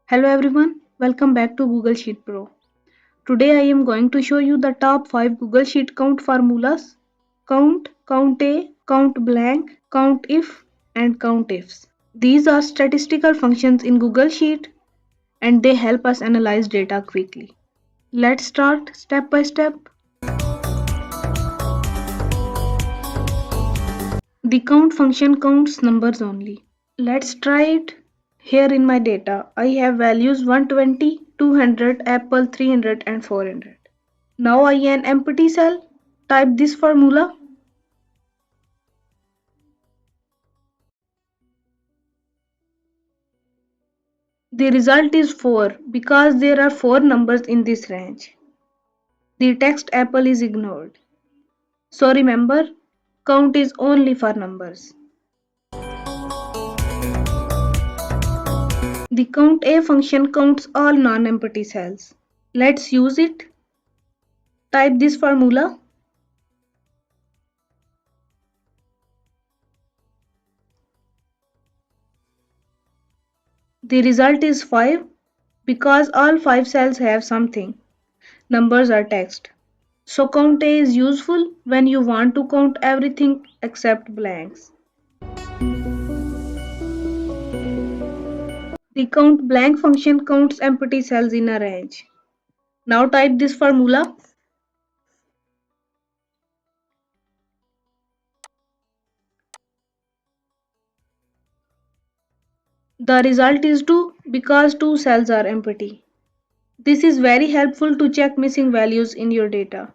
Hello everyone, welcome back to Google Sheet Pro. Today I am going to show you the top 5 Google Sheet count formulas: count, count A, count blank, count if, and countifs. These are statistical functions in Google Sheet and they help us analyze data quickly. Let's start step by step. The count function counts numbers only. Let's try it. Here in my data, I have values 120, 200, Apple 300 and 400. Now I an empty cell. Type this formula. The result is 4 because there are 4 numbers in this range. The text Apple is ignored. So remember, count is only for numbers. The count A function counts all non-empty cells. Let's use it. Type this formula. The result is 5 because all 5 cells have something. Numbers are text. So count A is useful when you want to count everything except blanks. The count blank function counts empty cells in a range. Now type this formula. The result is 2 because 2 cells are empty. This is very helpful to check missing values in your data.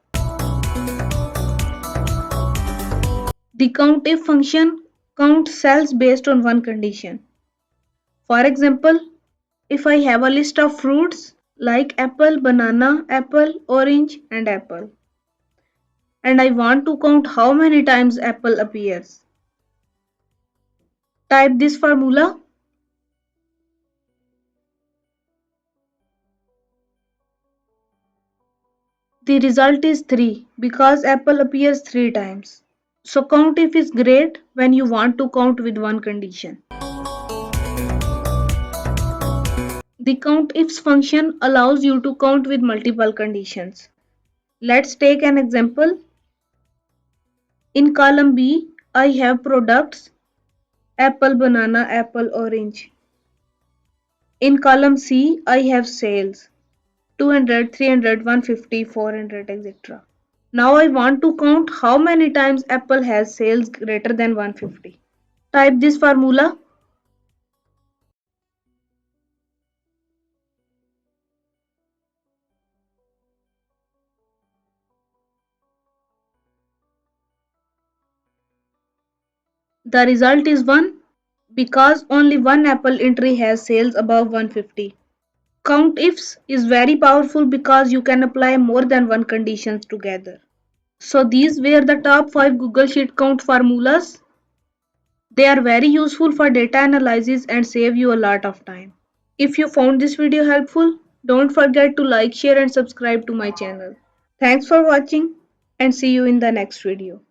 The COUNTIF function counts cells based on one condition. For example, if I have a list of fruits like apple, banana, apple, orange and apple, and I want to count how many times apple appears, type this formula. The result is 3 because apple appears 3 times. So COUNTIF is great when you want to count with one condition. The COUNTIFS function allows you to count with multiple conditions. Let's take an example. In column B, I have products apple, banana, apple, orange. In column C, I have sales 200, 300, 150, 400, etc. Now I want to count how many times Apple has sales greater than 150. Type this formula. The result is 1 because only one Apple entry has sales above 150. COUNTIFS is very powerful because you can apply more than one conditions together. So these were the top 5 Google Sheet count formulas. They are very useful for data analysis and save you a lot of time. If you found this video helpful, don't forget to like, share and subscribe to my channel. Thanks for watching and see you in the next video.